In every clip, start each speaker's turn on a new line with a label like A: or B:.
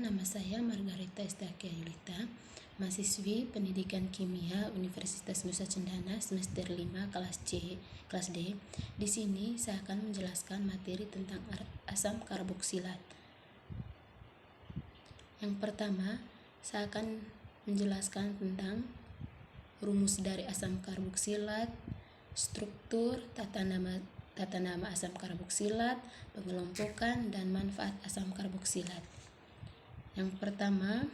A: Perkenalkan, nama saya Margarita Estakia Yulita, mahasiswi Pendidikan Kimia Universitas Nusa Cendana semester 5 kelas D. Di sini saya akan menjelaskan materi tentang asam karboksilat. Yang pertama, saya akan menjelaskan tentang rumus dari asam karboksilat, struktur, tata nama asam karboksilat, pengelompokan, dan manfaat asam karboksilat. Yang pertama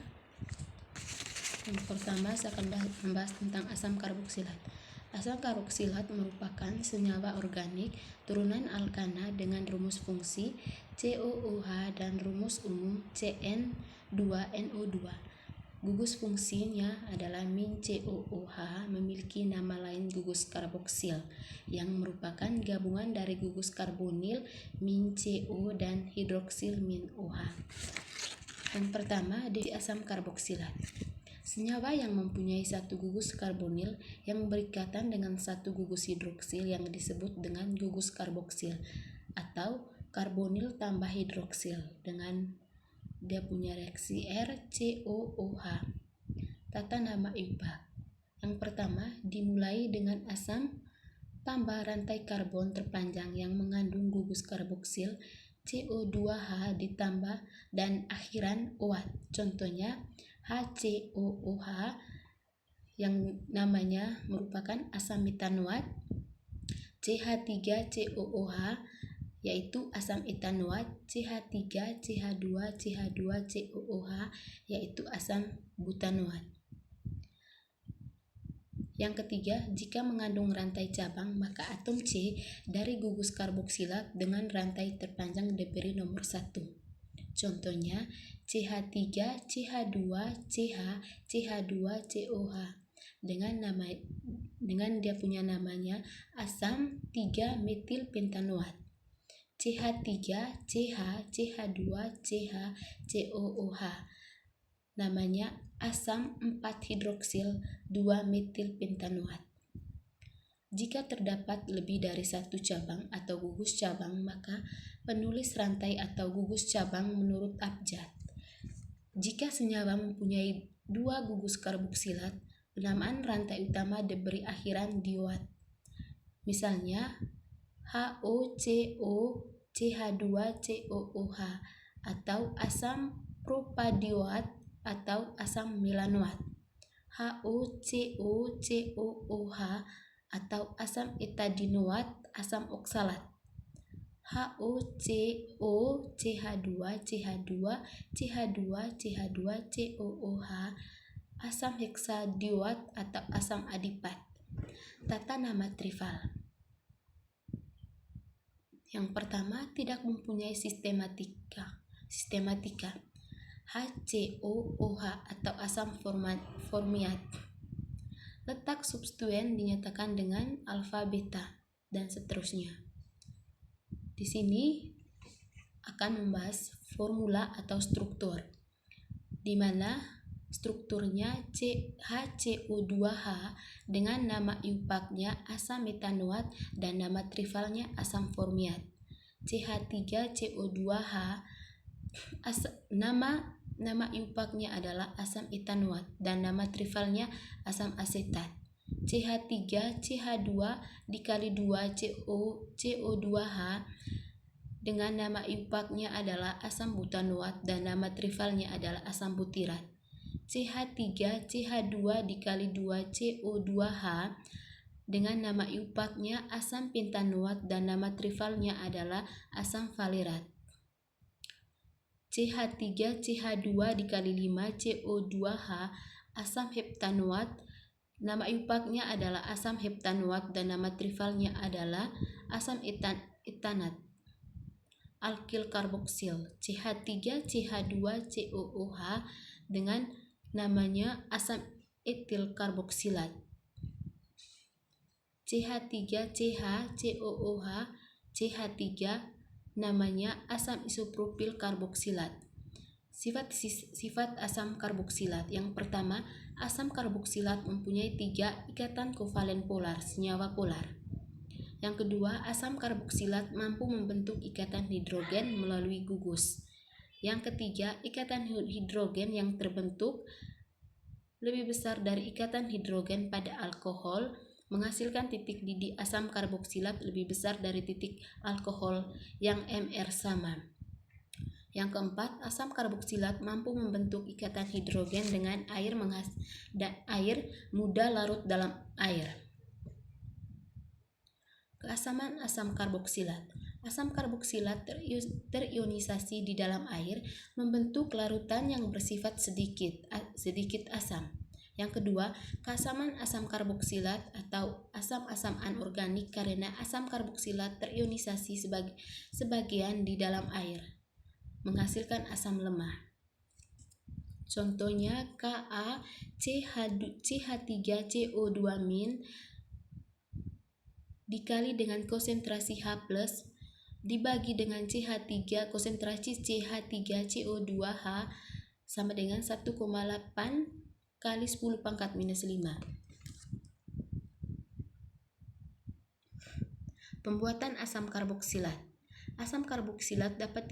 A: saya akan membahas tentang asam karboksilat. Asam karboksilat merupakan senyawa organik turunan alkana dengan rumus fungsi COOH dan rumus umum CN2NO2. Gugus fungsinya adalah min-COOH memiliki nama lain gugus karboksil yang merupakan gabungan dari gugus karbonil min-CO dan hidroksil min-OH. Yang pertama, definisi asam karboksilat. Senyawa yang mempunyai satu gugus karbonil yang berikatan dengan satu gugus hidroksil yang disebut dengan gugus karboksil atau karbonil tambah hidroksil dengan dia punya reaksi RCOOH. Tata nama IUPAC. Yang pertama, dimulai dengan asam tambah rantai karbon terpanjang yang mengandung gugus karboksil CO2H ditambah dan akhiran OAT. Contohnya HCOOH yang namanya merupakan asam metanoat, CH3COOH yaitu asam etanoat, CH3, CH2, CH2COOH yaitu asam butanoat. Yang ketiga, jika mengandung rantai cabang, maka atom C dari gugus karboksilat dengan rantai terpanjang diberi nomor 1. Contohnya CH3, CH2, CH, CH2COH dengan dia punya namanya asam 3-metil pentanoat. CH3, CH, CH2, CH, COOH namanya asam 4-hidroksil 2-metil pentanoat. Jika terdapat lebih dari satu cabang atau gugus cabang, maka penulis rantai atau gugus cabang menurut abjad. Jika senyawa mempunyai 2 gugus karboksilat, penamaan rantai utama diberi akhiran dioat. Misalnya HOCO CH2COOH atau asam propadioat atau asam melanoat, HOCO COOH atau asam etadinoat, asam oksalat, HOCO CH2 CH2 CH2 CH2 COOH, asam heksadioat atau asam adipat. Tata nama trifal. Yang pertama, tidak mempunyai sistematika. HCOOH atau asam formiat. Letak substituen dinyatakan dengan alfa beta dan seterusnya. Di sini akan membahas formula atau struktur, di mana strukturnya HCO2H dengan nama IUPAC-nya asam metanoat dan nama trifalnya asam formiat. CH3CO2H nama IUPAC-nya adalah asam etanoat dan nama trifalnya asam asetat. CH3 CH2 dikali 2 CO2H dengan nama IUPAC-nya adalah asam butanoat dan nama trifalnya adalah asam butirat. CH3 CH2 dikali 2 CO2H dengan nama IUPAC-nya asam pentanoat dan nama trifalnya adalah asam valerat. CH3 CH2 dikali 5 CO2H asam heptanoat, nama IUPAC-nya adalah asam heptanoat dan nama trifalnya adalah asam etanat. Alkil karboksil CH3 CH2 COOH dengan namanya asam etil karboksilat. CH3 CH COOH CH3 namanya asam isopropil karboksilat. Sifat asam karboksilat. Yang pertama, asam karboksilat mempunyai 3 ikatan kovalen polar, senyawa polar. Yang kedua, asam karboksilat mampu membentuk ikatan hidrogen melalui gugus. Yang ketiga, ikatan hidrogen yang terbentuk lebih besar dari ikatan hidrogen pada alkohol menghasilkan titik didih asam karboksilat lebih besar dari titik alkohol yang Mr sama. Yang keempat, asam karboksilat mampu membentuk ikatan hidrogen dengan air mudah larut dalam air. Keasaman asam karboksilat. Asam karboksilat terionisasi di dalam air membentuk larutan yang bersifat sedikit asam. Yang kedua, keasaman asam karboksilat atau asam-asam anorganik karena asam karboksilat terionisasi sebagian di dalam air, menghasilkan asam lemah. Contohnya KaCH3CO2- dikali dengan konsentrasi H+ dibagi dengan CH3 konsentrasi CH3CO2H sama dengan 1,8 kali 10⁻⁻⁵. Pembuatan asam karboksilat. Asam karboksilat dapat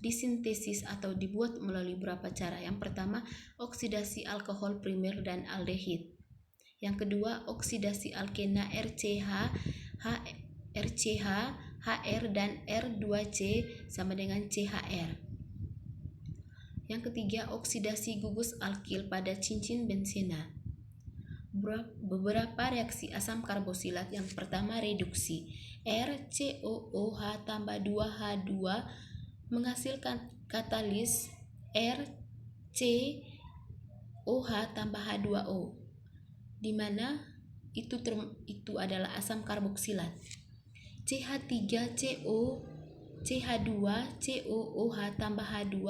A: disintesis atau dibuat melalui beberapa cara. Yang pertama, oksidasi alkohol primer dan aldehid. Yang kedua, oksidasi alkena RCH, HR dan R2C sama dengan CHR. Yang ketiga, oksidasi gugus alkil pada cincin bensena. Beberapa reaksi asam karboksilat. Yang pertama, reduksi. RCOOH tambah 2H2 menghasilkan katalis RCOH tambah H2O, di mana itu adalah asam karboksilat. CH3COOH tambah H2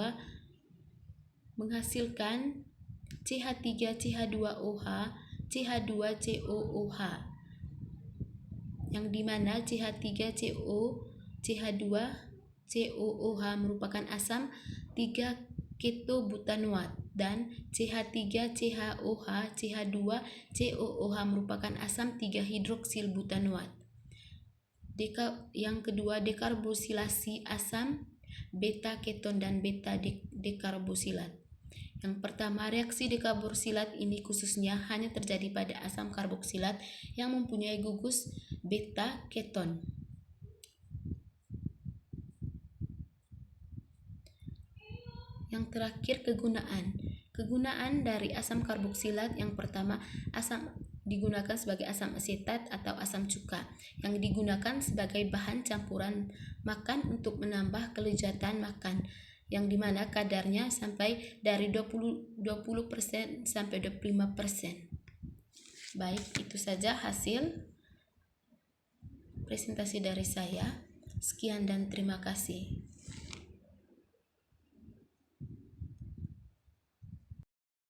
A: menghasilkan CH3CH2OH CH2COOH, yang dimana CH3COOH merupakan asam 3-ketobutanoat dan CH3CHOH CH2COOH merupakan asam 3-hidroksilbutanoat. Yang kedua, dekarboksilasi asam beta keton dan beta dekarboksilat. Yang pertama, reaksi dekarboksilat ini khususnya hanya terjadi pada asam karboksilat yang mempunyai gugus beta keton. Yang terakhir, kegunaan dari asam karboksilat. Yang pertama, asam digunakan sebagai asam asetat atau asam cuka yang digunakan sebagai bahan campuran makan untuk menambah kelezatan makan, yang dimana kadarnya sampai dari 20% sampai 25%. Baik, itu saja hasil presentasi dari saya. Sekian dan terima kasih.